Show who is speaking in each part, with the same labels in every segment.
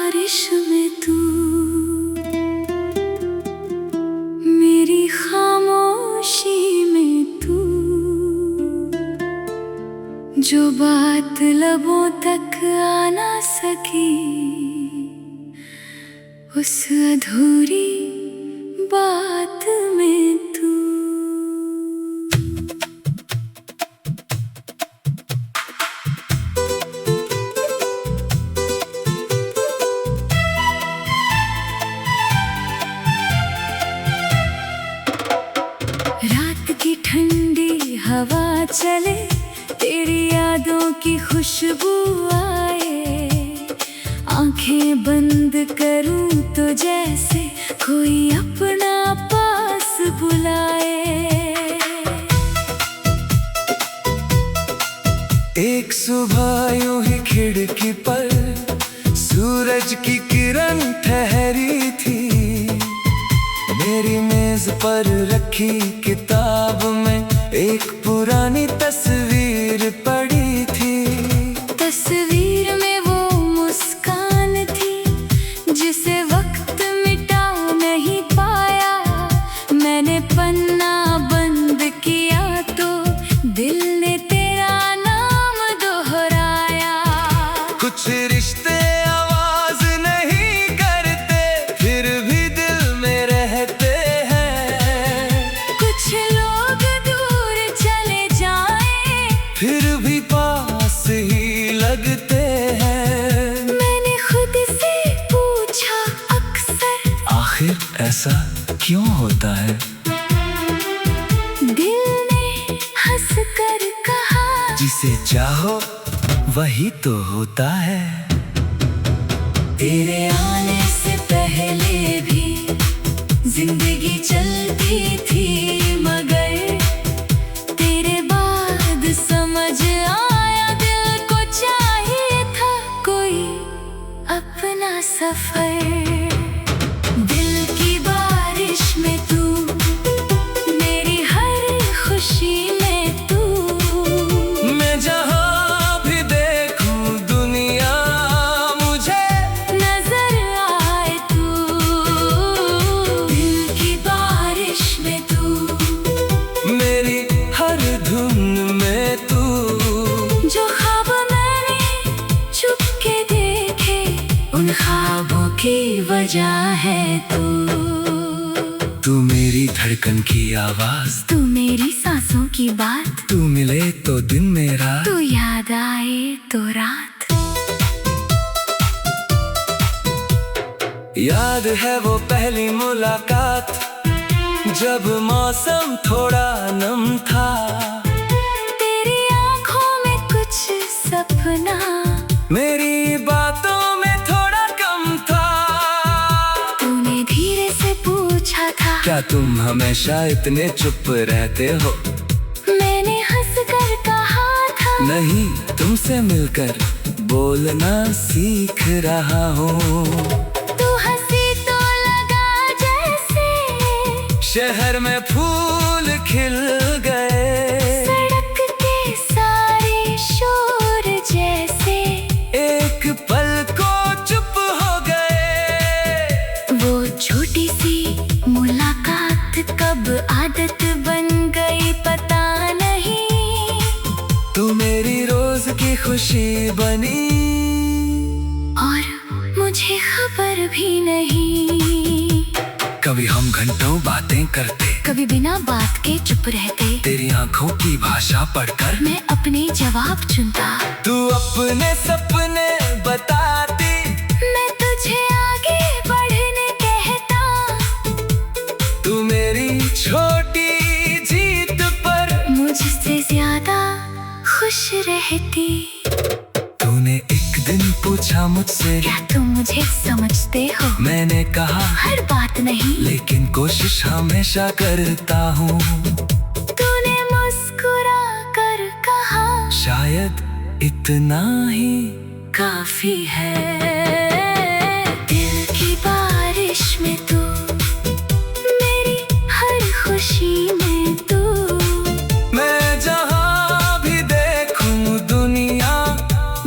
Speaker 1: बारिश में तू, मेरी खामोशी में तू, जो बात लबों तक आ ना सकी, उस अधूरी बात में तू। रात की ठंडी हवा चले, तेरी यादों की खुशबू आए, आंखें बंद करूं तो जैसे कोई अपना पास बुलाए।
Speaker 2: एक सुबह यूं ही खिड़की पर सूरज की किरण ठहरी थी, मेरी मेज पर रखी किताब में एक पुरानी तस्वीर पड़ी थी।
Speaker 1: तस्वीर में वो मुस्कान थी जिसे वक्त मिटा नहीं पाया, मैंने पन्ना बंद किया तो दिल ने तेरा नाम दोहराया।
Speaker 2: कुछ रिश्ते आवाज नहीं करते फिर भी दिल में रहते हैं,
Speaker 1: कुछ लोग दूर चले जाएं
Speaker 2: फिर भी पास ही लगते हैं।
Speaker 1: मैंने खुद से पूछा अक्सर,
Speaker 2: आखिर ऐसा क्यों होता है?
Speaker 1: दिल ने हंस कर कहा,
Speaker 2: जिसे चाहो वही तो होता है।
Speaker 1: तेरे आने से पहले भी जिंदगी चलती थी, मगर तेरे बाद समझ आया दिल को चाहिए था कोई अपना सफर। दिल की बारिश में तू, मेरी हर खुशी में तू,
Speaker 2: मैं जहाँ भी देखूं दुनिया मुझे
Speaker 1: नजर आए तू। दिल की बारिश में तू,
Speaker 2: मेरी हर धुन में तू,
Speaker 1: जो ख्वाब मैंने चुपके देखे, उन ख्वाबों की वजह है तू।
Speaker 2: तू मेरी धड़कन की आवाज,
Speaker 1: तू मेरी सांसों की बात,
Speaker 2: तू मिले तो दिन मेरा,
Speaker 1: तू याद आए तो रात।
Speaker 2: याद है वो पहली मुलाकात जब मौसम थोड़ा नम था,
Speaker 1: तेरी आंखों में कुछ सपना,
Speaker 2: मेरी बातों में थोड़ा कम था।
Speaker 1: तूने धीरे से पूछा था,
Speaker 2: क्या तुम हमेशा इतने चुप रहते हो?
Speaker 1: मैंने हंस कर कहा था,
Speaker 2: नहीं, तुमसे मिलकर बोलना सीख रहा हूँ।
Speaker 1: तू हंसी तो लगा जैसे
Speaker 2: शहर में फूल खिल गए,
Speaker 1: सड़क के सारे शोर जैसे
Speaker 2: एक पल को चुप हो गए।
Speaker 1: वो छोटी सी मुलाकात कब आदत बन गई पता नहीं,
Speaker 2: तू मेरी रोज की खुशी बनी
Speaker 1: और मुझे खबर भी नहीं।
Speaker 2: कभी हम घंटों बातें करते,
Speaker 1: कभी बिना बात के चुप रहते,
Speaker 2: तेरी आंखों की भाषा पढ़कर
Speaker 1: मैं अपने जवाब चुनता।
Speaker 2: तू अपने सपने बताती,
Speaker 1: मैं तुझे आगे बढ़ने कहता,
Speaker 2: तू मेरी छोटी जीत पर
Speaker 1: मुझसे ज्यादा खुश रहती।
Speaker 2: तूने एक दिन पूछा मुझसे,
Speaker 1: क्या तुम मुझे समझते हो?
Speaker 2: मैंने कहा
Speaker 1: हर बात नहीं,
Speaker 2: लेकिन कोशिश हमेशा करता हूँ।
Speaker 1: तूने मुस्कुरा कर कहा,
Speaker 2: शायद इतना ही
Speaker 1: काफी है। दिल की बारिश में तू, मेरी हर खुशी में तू,
Speaker 2: मैं जहाँ भी देखूं दुनिया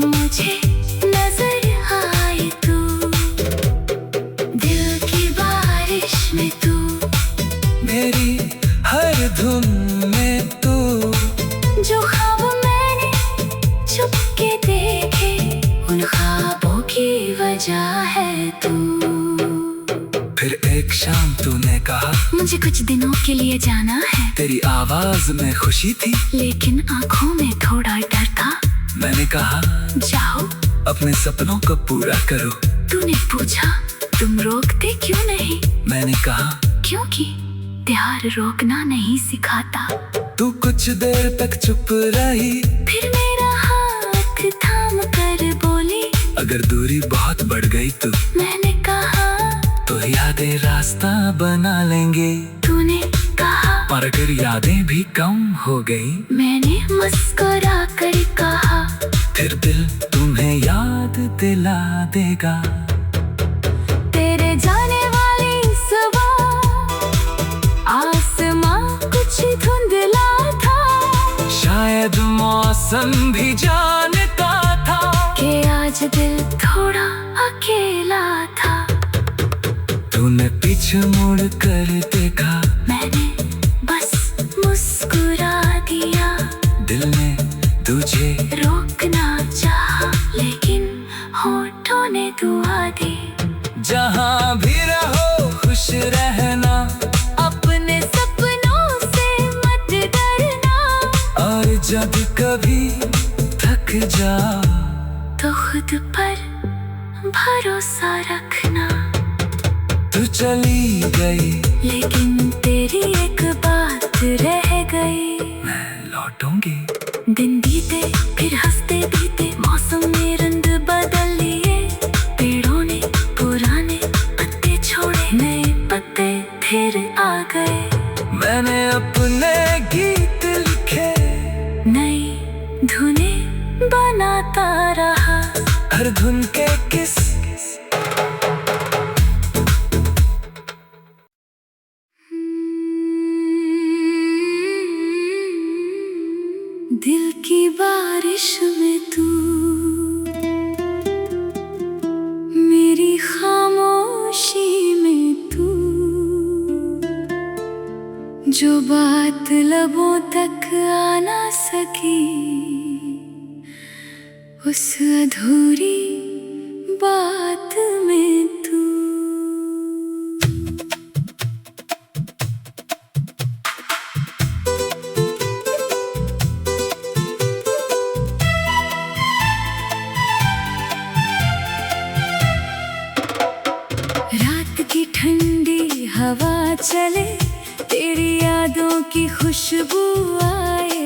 Speaker 1: मुझे नजर आए तू। मुझे कुछ दिनों के लिए जाना है।
Speaker 2: तेरी आवाज में खुशी थी,
Speaker 1: लेकिन आंखों में थोड़ा डर था।
Speaker 2: मैंने कहा
Speaker 1: जाओ,
Speaker 2: अपने सपनों को पूरा करो।
Speaker 1: तूने पूछा तुम रोकते क्यों नहीं?
Speaker 2: मैंने कहा
Speaker 1: क्योंकि प्यार रोकना नहीं सिखाता।
Speaker 2: तू कुछ देर तक चुप रही,
Speaker 1: फिर मेरा हाथ थाम कर बोली,
Speaker 2: अगर दूरी बहुत बढ़ गई तो
Speaker 1: मैंने कहा
Speaker 2: तो यादें रास्ता बना लेंगे।
Speaker 1: तूने कहा
Speaker 2: पर अगर यादें भी कम हो गई,
Speaker 1: मैंने मुस्कुरा कर कहा
Speaker 2: फिर दिल तुम्हें याद दिला देगा।
Speaker 1: तेरे जाने वाली सुबह आसमां कुछ धुंधला था,
Speaker 2: शायद मौसम भी जानता था
Speaker 1: कि आज दिल थोड़ा अकेला था।
Speaker 2: तूने पीछे मुड़ कर देखा,
Speaker 1: मैंने बस मुस्कुरा दिया।
Speaker 2: दिल ने तुझे
Speaker 1: रोकना चाहा, लेकिन होठों ने दुआ दी।
Speaker 2: जहाँ भी रहो खुश रहना,
Speaker 1: अपने सपनों से मत डरना,
Speaker 2: और जब कभी थक जाओ
Speaker 1: तो खुद पर भरोसा रखना।
Speaker 2: तू चली गई,
Speaker 1: लेकिन तेरी एक बात रह गई।
Speaker 2: मैं लौटूंगी।
Speaker 1: दिन बीते फिर हंसते बीते, मौसम में रंग बदल लिए। पेड़ों ने पुराने पत्ते छोड़े, नए पत्ते फिर आ गए।
Speaker 2: मैंने अपने गीत लिखे,
Speaker 1: नई धुनें बनाता रहा।
Speaker 2: हर धुन के किस
Speaker 1: दिल की बारिश में तू, मेरी खामोशी में तू, जो बात लबों तक आ ना सकी, उस अधूरी बात में तू। रात की ठंडी हवा चले, तेरी यादों की खुशबू आए।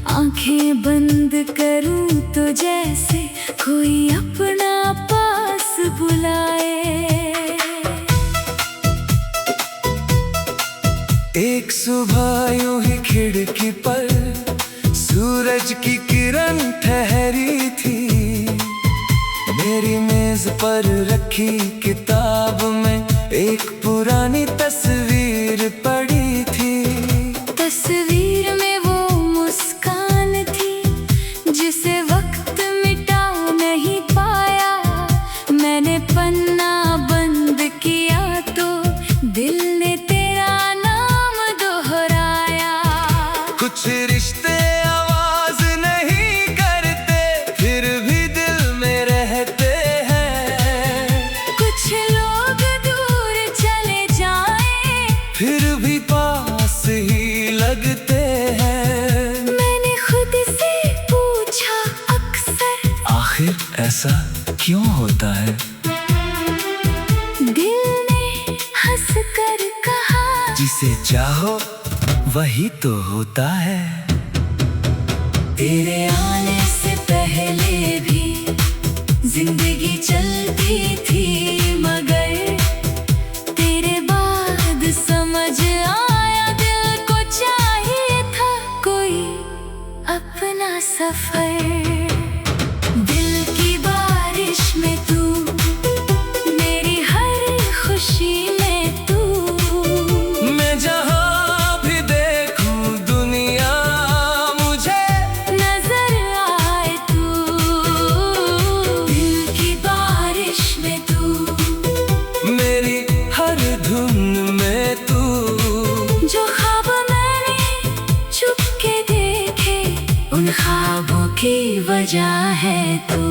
Speaker 1: आंखें बंद करूं तो जैसे कोई अपना पास बुलाए।
Speaker 2: एक सुबह यूं ही खिड़की पर सूरज की किरण ठहरी थी। मेरी मेज पर रखी किताब में एक पुरानी तस्वीर पड़ी थी।
Speaker 1: तस्वीर में वो मुस्कान थी जिसे वक्त मिटा नहीं पाया। मैंने पन्ना बंद किया तो दिल ने तेरा नाम दोहराया।
Speaker 2: कुछ रिश्ते आवाज नहीं करते, फिर भी दिल में रहते हैं।
Speaker 1: कुछ लोग दूर चले जाएं,
Speaker 2: फिर भी पास ही लगते हैं।
Speaker 1: मैंने खुद से पूछा अक्सर,
Speaker 2: आखिर ऐसा क्यों होता है?
Speaker 1: दिल ने हंस कर कहा,
Speaker 2: जिसे चाहो वही तो होता है।
Speaker 1: तेरे आने से पहले भी जिंदगी चलती थी, मगर तेरे बाद समझ आया दिल को चाहिए था कोई अपना सफर। दिल की बारिश में तू, मेरी हर खुशी में तू।
Speaker 2: मैं जहाँ भी देखूं दुनिया मुझे
Speaker 1: नजर आए तू। दिल की बारिश में तू,
Speaker 2: मेरी हर धुन में तू।
Speaker 1: जो ख्वाब मैंने चुपके देखे, उन ख्वाबों की वजह है तू।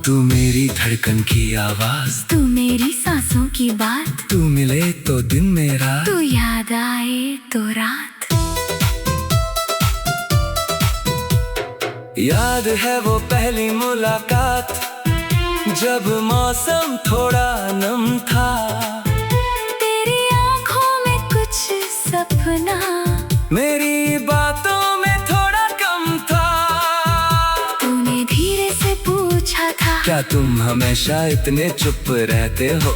Speaker 2: तू मेरी धड़कन की आवाज,
Speaker 1: तू मेरी सांसों की बात,
Speaker 2: तू मिले तो दिन मेरा,
Speaker 1: तू याद आए तो रात।
Speaker 2: याद है वो पहली मुलाकात, जब मौसम थोड़ा नम था।
Speaker 1: तेरी आंखों में कुछ सपना,
Speaker 2: मेरी बातों में थोड़ा कम था।
Speaker 1: तूने धीरे से पूछा था,
Speaker 2: क्या तुम हमेशा इतने चुप रहते हो?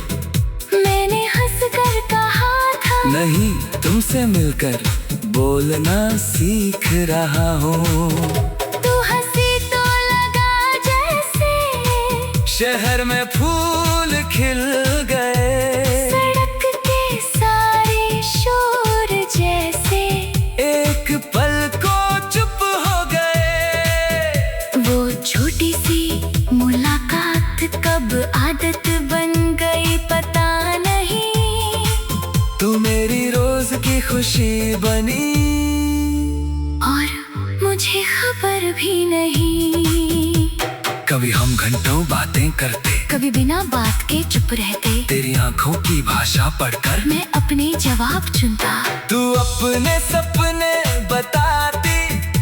Speaker 1: मैंने हंसकर कहा था,
Speaker 2: नहीं, तुमसे मिलकर बोलना सीख रहा हूँ। शहर में फूल खिल गए,
Speaker 1: सड़क के सारे शोर जैसे
Speaker 2: एक पल को चुप हो गए।
Speaker 1: वो छोटी सी मुलाकात कब आदत बन गई पता नहीं।
Speaker 2: तू मेरी रोज की खुशी बनी
Speaker 1: और मुझे खबर भी नहीं।
Speaker 2: कभी हम घंटों बातें करते,
Speaker 1: कभी बिना बात के चुप रहते।
Speaker 2: तेरी आंखों की भाषा पढ़कर
Speaker 1: मैं अपने जवाब चुनता,
Speaker 2: तू अपने सपने बताती,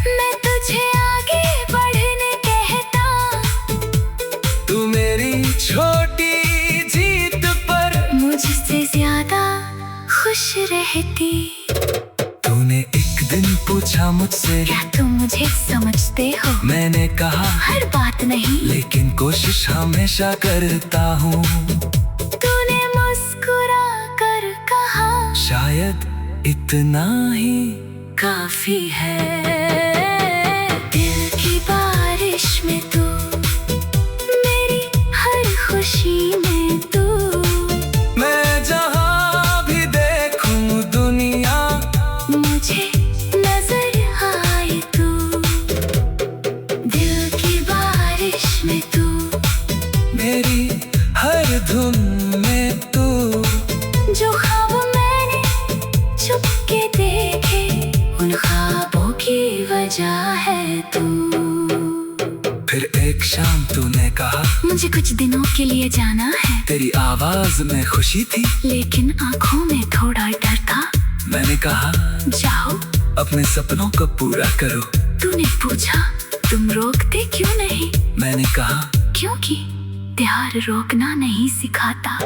Speaker 1: मैं तुझे आगे बढ़ने कहता।
Speaker 2: तू मेरी छोटी जीत पर
Speaker 1: मुझसे ज्यादा खुश रहती।
Speaker 2: तूने एक दिन पूछा मुझसे,
Speaker 1: क्या तुम मुझे समझते हो?
Speaker 2: मैंने कहा
Speaker 1: हर बात नहीं,
Speaker 2: लेकिन कोशिश हमेशा करता हूँ।
Speaker 1: तूने मुस्कुरा कर कहा,
Speaker 2: शायद इतना ही
Speaker 1: काफी है। दिल की बारिश में तू, मेरी हर खुशी में तू।
Speaker 2: मैं जहाँ भी देखूं दुनिया,
Speaker 1: मुझे नजर आए तू। दिल की बारिश में तू,
Speaker 2: मेरी हर धुन में तू।
Speaker 1: जो ख्वाब मैंने चुपके देखे, उन ख्वाबों की वजह है तू।
Speaker 2: फिर एक शाम तूने कहा,
Speaker 1: मुझे कुछ दिनों के लिए जाना है।
Speaker 2: तेरी आवाज में खुशी थी,
Speaker 1: लेकिन आंखों में थोड़ा डर था।
Speaker 2: मैंने कहा
Speaker 1: जाओ,
Speaker 2: अपने सपनों को पूरा करो।
Speaker 1: तूने पूछा तुम रोकते क्यों नहीं?
Speaker 2: मैंने कहा
Speaker 1: क्योंकि प्यार रोकना नहीं सिखाता।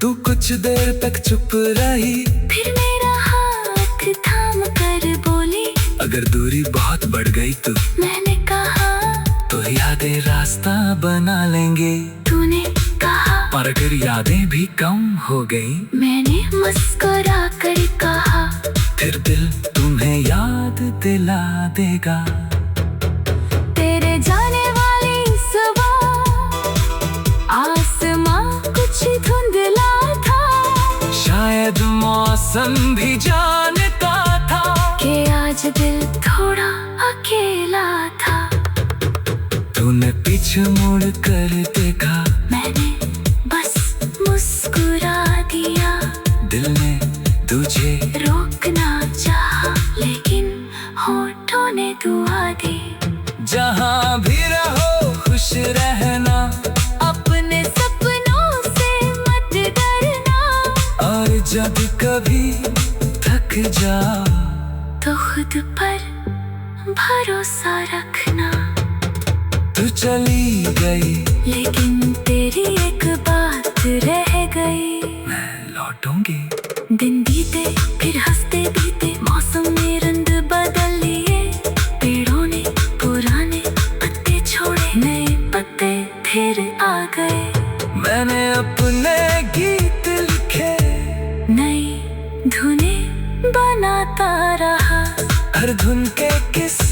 Speaker 2: तू कुछ देर तक चुप रही,
Speaker 1: फिर मेरा हाथ थाम कर बोली,
Speaker 2: अगर दूरी बहुत बढ़ गई तो
Speaker 1: मैंने कहा
Speaker 2: तो यादें रास्ता बना लेंगे।
Speaker 1: तूने कहा
Speaker 2: पर अगर यादें भी कम हो गई,
Speaker 1: मैंने मुस्कुरा कर कहा
Speaker 2: फिर दिल तुम्हें याद दिला देगा।
Speaker 1: तेरे जाने वाली सुबह आसमां कुछ धुंधला था।
Speaker 2: शायद मौसम भी जानता था
Speaker 1: कि आज दिल थोड़ा अकेला था।
Speaker 2: तूने पीछे मुड़ कर देखा,
Speaker 1: मैंने बस मुस्कुरा दिया।
Speaker 2: दिल ने तुझे
Speaker 1: रोकना चाहा, लेकिन होठों ने दुआ दी।
Speaker 2: जहाँ भी रहो खुश रहना,
Speaker 1: अपने सपनों से मत डरना।
Speaker 2: और जब कभी थक जाओ
Speaker 1: तो खुद पर भरोसा रखना।
Speaker 2: तू चली गई,
Speaker 1: लेकिन तेरी एक बात रह गई।
Speaker 2: मैं लौटूंगी।
Speaker 1: दिन बीते फिर हंसते बीते, मौसम ने रंग बदल लिए। पेड़ों ने पुराने पत्ते छोड़े, नए पत्ते फिर आ गए।
Speaker 2: मैंने अपने गीत लिखे,
Speaker 1: नई धुनें बनाता रहा।
Speaker 2: हर धुन के किस्से